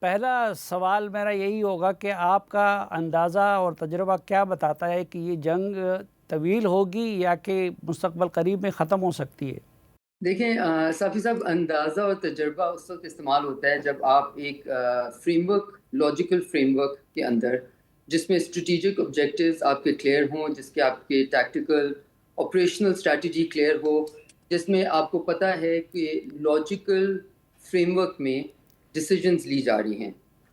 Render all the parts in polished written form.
پہلا سوال میرا یہی ہوگا کہ آپ کا اندازہ اور تجربہ کیا بتاتا ہے کہ یہ جنگ طویل ہوگی یا کہ مستقبل قریب میں ختم ہو سکتی ہے؟ دیکھیں صافی صاحب، اندازہ اور تجربہ اس وقت استعمال ہوتا ہے جب آپ ایک frame work, logical frame work کے اندر، جس میں اسٹریٹجک آبجیکٹیوز آپ کے کلیئر ہوں، جس کے آپ کے ٹیکٹیکل آپریشنل اسٹریٹجی کلیئر ہو، جس میں آپ کو پتہ ہے کہ لاجیکل فریم ورک میں ڈیسیجنز لی جا رہی ہیں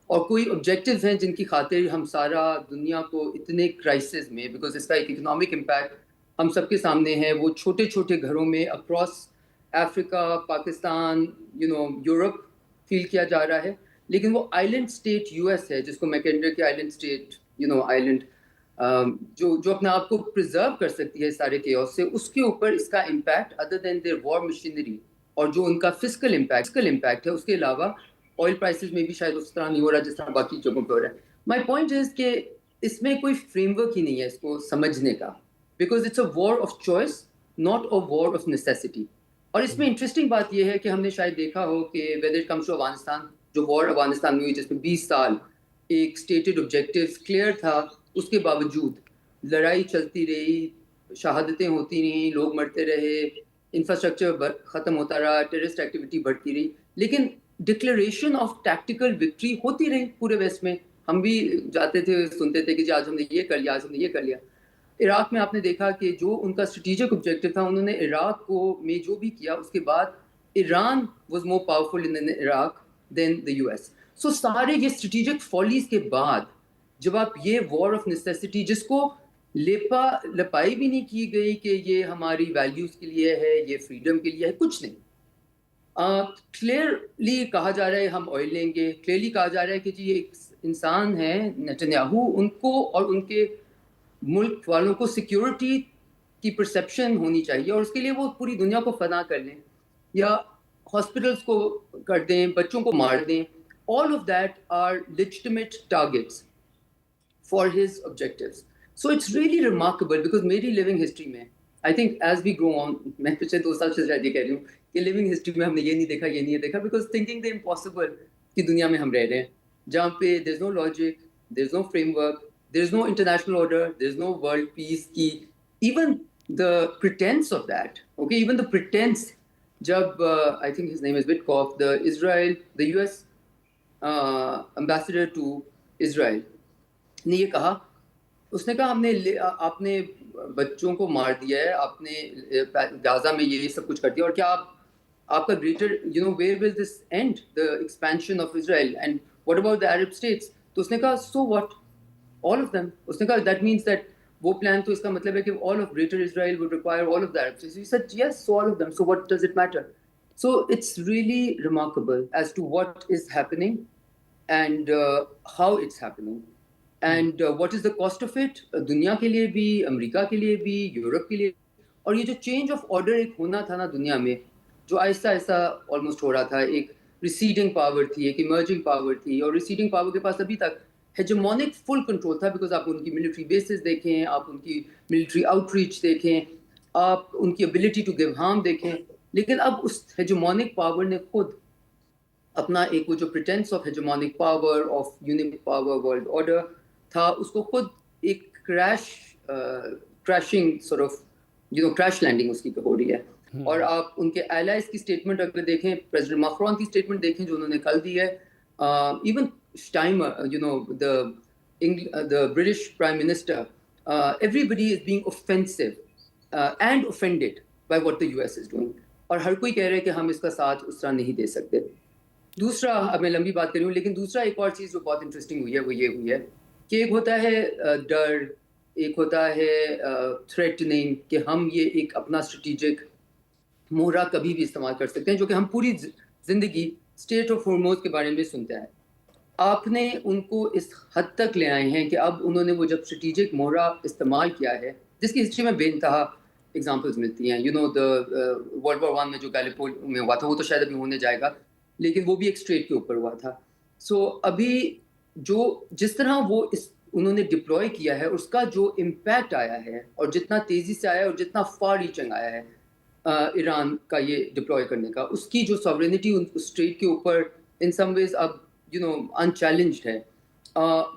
اور کوئی آبجیکٹیوز ہیں جن کی خاطر ہم سارا دنیا کو اتنے کرائسس میں، بیکاز اس کا ایک اکنامک امپیکٹ ہم سب کے سامنے ہے، وہ چھوٹے چھوٹے گھروں میں اکراس افریقہ، پاکستان، یورپ فیل کیا جا رہا ہے، لیکن وہ آئلینڈ اسٹیٹ یو ایس ہے، جس کو میکنڈر کی آئلینڈ اسٹیٹ، آئلینڈ جو اپنے آپ کو پرزرو کر سکتی ہے سارے کیوس سے، اس کے اوپر اس کا impact other than their war machinery اور جو ان کا فزیکل امپیکٹ ہے، اس کے علاوہ آئل پرائسز میں بھی شاید اس طرح نہیں ہو رہا جس طرح باقی جگہوں پہ ہو رہا ہے. مائی پوائنٹ از کہ اس میں کوئی فریم ورک ہی نہیں ہے اس کو سمجھنے کا، because it's a war of choice, not a war of necessity. اور اس میں انٹرسٹنگ بات یہ ہے کہ ہم نے شاید دیکھا ہو کہ whether it comes to Afghanistan, جو وار افغانستان میں ہوئی جس میں 20 سال ایک اسٹیٹڈ آبجیکٹیو کلیئر تھا، اس کے باوجود لڑائی چلتی رہی، شہادتیں ہوتی رہیں، لوگ مرتے رہے، انفراسٹرکچر ختم ہوتا رہا، ٹیررسٹ ایکٹیویٹی بڑھتی رہی، لیکن ڈکلیریشن آف ٹیکٹیکل وکٹری ہوتی رہی پورے ویسٹ میں. ہم بھی جاتے تھے، سنتے تھے کہ جی آج ہم نے یہ کر لیا، آج ہم نے یہ کر لیا. عراق میں آپ نے دیکھا کہ جو ان کا اسٹریٹجک آبجیکٹیو تھا، انہوں نے عراق کو میں جو بھی کیا، اس کے بعد Iran was more powerful in Iraq than the U S. So سارے یہ اسٹریٹجک فالیز کے بعد جب آپ یہ وار آف نیسیسٹی، جس کو لپائی بھی نہیں کی گئی کہ یہ ہماری ویلیوز کے لیے ہے، یہ فریڈم کے لیے ہے، کچھ نہیں، کلیئرلی کہا جا رہا ہے ہم آئل لیں گے، کلیئرلی کہا جا رہا ہے کہ جی یہ ایک انسان ہے نتنیاہو، ان کو اور ان کے ملک والوں کو سیکیورٹی کی پرسیپشن ہونی چاہیے، اور اس کے لیے وہ پوری دنیا کو فنا کر لیں یا ہاسپٹلس کو کر دیں، بچوں کو مار دیں. All of that are legitimate targets for his objectives. So it's really remarkable, because میری لیونگ ہسٹری میں آئی تھنک ایز وی گرو آن، میں پچھلے 2 سال سے شاید یہ کہہ رہی ہوں کہ لیونگ ہسٹری میں ہم نے یہ نہیں دیکھا، یہ نہیں دیکھا، بیکاز تھنکنگ دا امپاسبل کی دنیا میں ہم رہ رہے ہیں، جہاں پہ دیر از نو لاجک، دیر از نو فریم ورک، دیر از نو انٹرنیشنل آرڈر، دیر از نو ورلڈ پیس کی even the pretense of that, okay, even the pretense. jab I think his name is Witkoff, the US ambassador to Israel, نے یہ کہا، اس نے کہا ہم نے آپ نے بچوں کو مار دیا ہے، آپ نے غازہ میں یہ سب کچھ کر دیا، اور کیا آپ کا greater where will this end the expansion of Israel and what about the Arab states. تو اس نے کہا so what, all of them. اس نے کہا that means that وہ پلان تو اس کا مطلب ہے کہ all of greater Israel would require all of the Arab states. He said yes, so all of them. So what does it matter? So it's really remarkable as to what is happening and how it's happening. And what is the cost of it? دنیا کے لیے بھی، امریکہ کے لیے بھی، Europe کے لیے. اور یہ جو چینج آف آرڈر ایک ہونا تھا نا دنیا میں، جو آہستہ آہستہ آلموسٹ ہو رہا تھا، ایک ریسیڈنگ پاور تھی، ایک ایمرجنگ پاور تھی، اور ریسیڈنگ پاور کے پاس ابھی تک ہیجمونک فل کنٹرول تھا، بیکاز آپ ان کی ملٹری بیسز دیکھیں، آپ ان کی ملٹری آؤٹ ریچ دیکھیں، آپ ان کی ابیلٹی ٹو گیو ہارم دیکھیں. لیکن اب اس ہیجمونک پاور نے خود اپنا ایک وہ جو pretence of hegemonic power, of unique power, world order تھا، اس کو خود ایک crashing sort of crash landing اس کی ہو رہی ہے. اور آپ ان کے الائز کی اسٹیٹمنٹ اگر دیکھیں، پریزیڈنٹ ماکرون کی اسٹیٹمنٹ دیکھیں جو انہوں نے کل دی ہے، even Steinmeier, the British Prime Minister, everybody is being offensive and offended by what the US is doing. اور ہر کوئی کہہ رہے کہ ہم اس کا ساتھ اس طرح نہیں دے سکتے. دوسرا، اب میں لمبی بات کر رہی ہوں، لیکن دوسرا ایک اور چیز جو بہت انٹرسٹنگ ہوئی ہے وہ یہ ہوئی ہے کہ ایک ہوتا ہے ڈر، ایک ہوتا ہے تھریٹننگ کہ ہم یہ ایک اپنا اسٹریٹجک مہرہ کبھی بھی استعمال کر سکتے ہیں، جو کہ ہم پوری زندگی اسٹیٹ آف ہارموز کے بارے میں سنتے ہیں. آپ نے ان کو اس حد تک لے آئے ہیں کہ اب انہوں نے وہ جب اسٹریٹجک مہرہ استعمال کیا ہے، جس کی ہسٹری میں بے انتہا ایگزامپلس ملتی ہیں. ورلڈ وار 1 میں جو گیلیپولی میں ہوا تھا، وہ تو شاید ابھی ہونے جائے گا، لیکن وہ بھی ایک اسٹریٹ کے اوپر ہوا تھا. سو ابھی جس طرح وہ انہوں نے ڈپلوائے کیا ہے، اس کا جو امپیکٹ آیا ہے، اور جتنا تیزی سے آیا ہے اور جتنا فار ریچنگ آیا ہے ایران کا یہ ڈپلوائے کرنے کا، اس کی جو ساورینٹی اس اسٹریٹ کے اوپر ان سم ویز اب انچیلنجڈ ہے.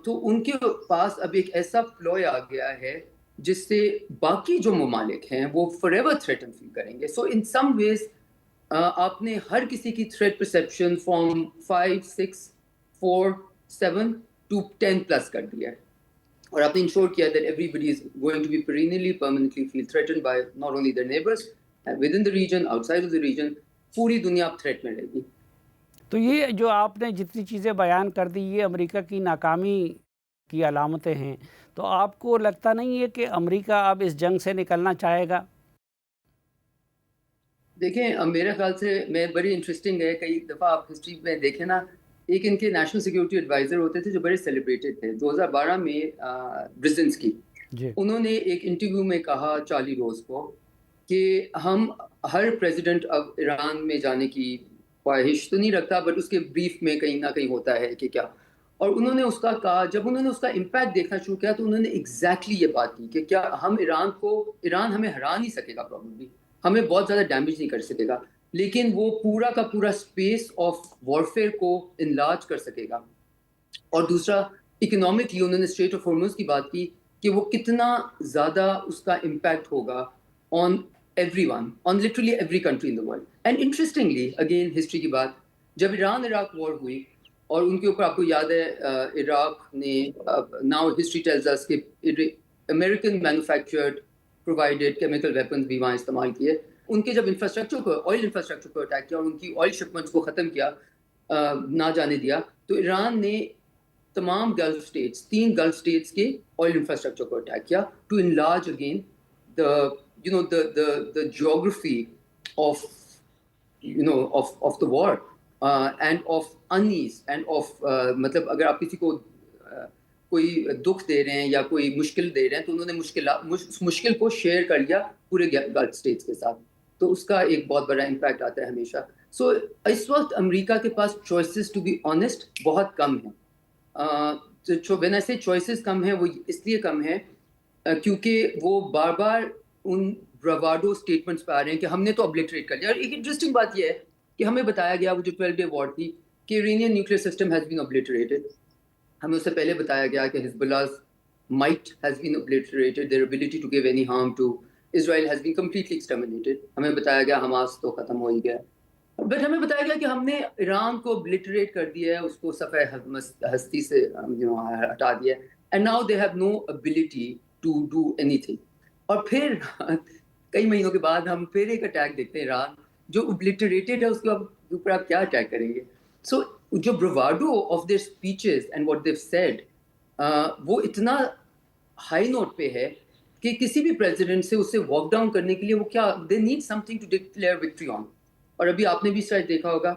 تو ان کے پاس اب ایک ایسا پلوئے آ گیا ہے جس سے باقی جو ممالک ہیں وہ فار ایور تھریٹن فیل کریں گے. سو ان سم ویز آپ نے ہر کسی کی threat perception from 5 6 4 7 to 10 plus کر دیا ہے, اور آپ نے انشور کیا that everybody is going to be perennially permanently feel threatened by not only their neighbors within the region, outside of the region. پوری دنیا اب تھریٹ میں رہے گی. تو یہ جو آپ نے جتنی چیزیں بیان کر دی یہ امریکہ کی ناکامی کی علامتیں ہیں, تو آپ کو لگتا نہیں ہے کہ امریکہ اب اس جنگ سے نکلنا چاہے گا؟ دیکھیں میرے خیال سے میں بڑی انٹرسٹنگ ہے, کئی دفعہ آپ ہسٹری میں دیکھیں نا, ایک ان کے نیشنل سیکیورٹی ایڈوائزر ہوتے تھے جو بڑے سیلیبریٹڈ تھے 2012 میں برزنسکی. انہوں نے ایک انٹرویو میں کہا چارلی روز کو کہ ہم ہر پریزیڈنٹ اب ایران میں جانے کی خواہش تو نہیں رکھتا, بٹ اس کے بریف میں کہیں نہ کہیں ہوتا ہے کہ کیا. اور انہوں نے اس کا کہا, جب انہوں نے اس کا امپیکٹ دیکھنا شروع کیا تو انہوں نے ایگزیکٹلی یہ بات کی کہ کیا ہم ایران ہمیں ہرا نہیں سکے گا, پرابیبلی ہمیں بہت زیادہ ڈیمیج نہیں کر سکے گا, لیکن وہ پورا کا پورا اسپیس آف وارفیئر کو انلارج کر سکے گا. اور دوسرا اکنامکلی انہوں نے اسٹریٹ آف ہارمز کی بات کی کہ وہ کتنا زیادہ اس کا امپیکٹ ہوگا on every one, on literally every country in the world. And interestingly again history کی بات, جب ایران عراق وار ہوئی اور ان کے اوپر آپ کو یاد ہے عراق نے ناؤ ہسٹری ٹیلز اس کہ American manufactured provided chemical weapons بھی وہاں استعمال کیے. ان کے جب انفراسٹرکچر کو, آئل انفراسٹرکچر کو اٹیک کیا اور ان کی آئل شپمنٹس کو ختم کیا, نہ جانے دیا, تو ایران نے تمام گلف اسٹیٹس, 3 گلف اسٹیٹس کے آئل انفراسٹرکچر کو اٹیک کیا to enlarge again the geography of the war and of unease and of مطلب اگر آپ کسی کو کوئی دکھ دے رہے ہیں یا کوئی مشکل دے رہے ہیں تو انہوں نے مشکل کو شیئر کر لیا پورے گلف اسٹیٹس کے ساتھ, تو اس کا ایک بہت بڑا امپیکٹ آتا ہے ہمیشہ. سو اس وقت امریکہ کے پاس چوائسیز ٹو بی آنیسٹ بہت کم ہیں. وین آئی سے چوائسیز کم ہیں, وہ اس لیے کم ہیں کیونکہ وہ بار بار ان براواڈو اسٹیٹمنٹس پہ آ رہے ہیں کہ ہم نے تو ابلیٹریٹ کر لیا. اور ایک انٹرسٹنگ بات یہ ہے کہ ہمیں بتایا گیا وہ جو 12 ڈے وار تھی کہ Iranian nuclear system has been obliterated. ہمیں اس سے پہلے بتایا گیا کہ حزب اللہ might has been obliterated, their ability to give any harm to Israel has been completely exterminated. ہمیں بتایا گیا حماس تو ختم ہو ہی گیا, بٹ ہمیں بتایا گیا کہ ہم نے ایران کو obliterate کر دیا ہے, اس کو صفحہ ہستی سے ہٹا دیا ہے, and now they have no ability to do anything. اور پھر کئی مہینوں کے بعد ہم پھر ایک اٹیک دیکھتے ہیں ایران جو obliterated ہے, اس کے اوپر آپ کیا اٹیک کریں گے. سو جو bravado of their speeches and what they've said وہ اتنا ہائی نوٹ پہ ہے کہ کسی بھی پریزیڈنٹ سے اسے واک ڈاؤن کرنے کے لیے وہ کیا they need something to declare victory on. اور ابھی آپ نے بھی شاید دیکھا ہوگا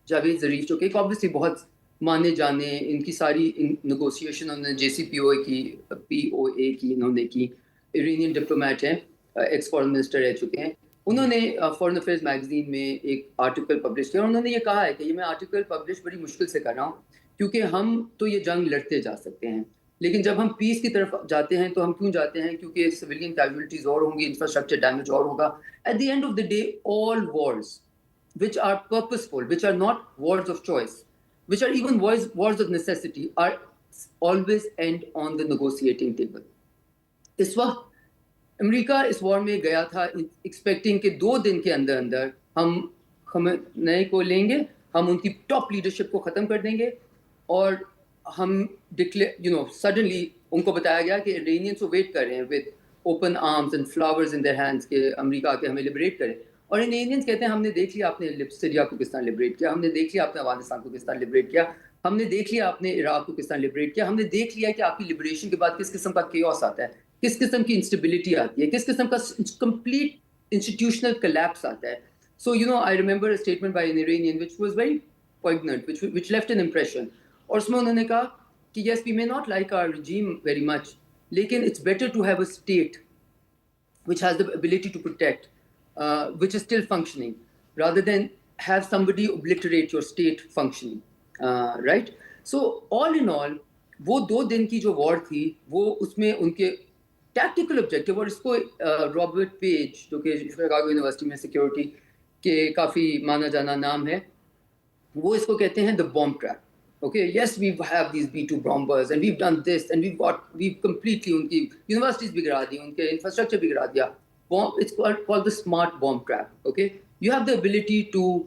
جاوید ظریف جو کہ آبویسلی بہت مانے جانے, ان کی ساری نیگوسیشن انہوں نے JCPOA کی, POA کی انہوں نے کی, ایرانین ڈپلومیٹ ہیں, ایکس فارن منسٹر رہ چکے ہیں. انہوں نے فارن افیئرز میگزین میں ایک آرٹیکل پبلش کیا, اور انہوں نے یہ کہا ہے کہ یہ میں آرٹیکل پبلش بڑی مشکل سے کر رہا ہوں کیونکہ ہم تو یہ جنگ لڑتے جا سکتے ہیں, لیکن جب ہم پیس کی طرف جاتے ہیں تو ہم کیوں جاتے ہیں, کیونکہ سویلین کیجویلٹیز اور ہوں گی, انفراسٹرکچر ڈیمیج اور ہوگا. At the end of the day all wars which are purposeful, which are not wars of choice, which are even wars of necessity, are always end on the negotiating table. اس وقت امریکہ اس وار میں گیا تھا expecting کہ 2 دن کے اندر اندر ہم خامنئی کو لیں گے, ہم ان کی ٹاپ لیڈرشپ کو ختم کر دیں گے, اور ہم سڈنلی ان کو بتایا گیا کہ ایرانینس ویٹ کر رہے ہیں with open arms and flowers in their hands کہ امریکہ آ کے ہمیں لبریٹ کرے. اور ایرانینس کہتے ہیں ہم نے دیکھ لیا آپ نے سیریا کو کس طرح لبریٹ کیا, ہم نے دیکھ لیا آپ نے افغانستان کو کس طرح لبریٹ کیا, ہم نے دیکھ لیا آپ نے عراق کو کس طرح لبریٹ کیا, ہم نے دیکھ لیا کہ آپ کی لبریشن کے بعد کس قسم کا کیوس آتا ہے, کس قسم کی انسٹیبلٹی آتی ہے, کس قسم کا کمپلیٹ انسٹیٹیوشنل کلیپس آتا ہے. سو I remember a statement by an Iranian which was very poignant, which left an impression. اور اس میں انہوں نے کہا کہ yes, we may not like our regime very much, لیکن it's better to have a state which has the ability to protect, which is still functioning, rather than have somebody obliterate your state functioning, right? So all in all, وہ 2 دن کی جو وار تھی وہ اس میں ان کے tactical objective, اور اس کو Robert page جو کہ شکاگو یونیورسٹی میں سیکیورٹی کے کافی مانا جانا نام ہے, وہ اس کو کہتے ہیں the bomb trap. Okay, yes, we have these B2 bombers and we've done this and we've completely unki universities bigada di, unke infrastructure bigada diya. It's called the smart bomb trap. Okay, you have the ability to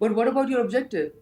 But what about your objective?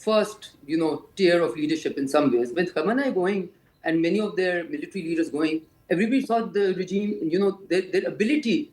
first, tier of leadership in some ways, with Khamenei going and many of their military leaders going, everybody thought the regime, their ability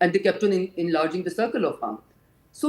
and they kept on enlarging the circle of harm. So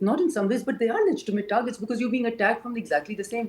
not in some ways, but they are legitimate targets because you're being attacked from exactly the same.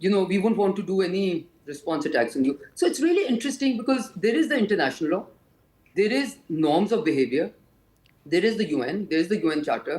we won't want to do any response attacks on you. So it's really interesting because there is the international law, there is norms of behavior, there is the UN, there is the UN Charter,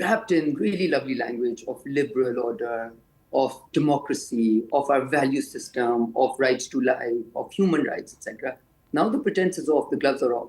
wrapped in really lovely language of liberal order, of democracy, of our value system, of rights to life, of human rights, etc. Now the pretense is off, the gloves are off.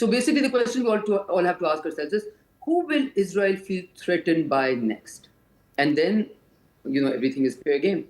So basically the question we all have to ask ourselves is, who will Israel feel threatened by next? And then, everything is fair game.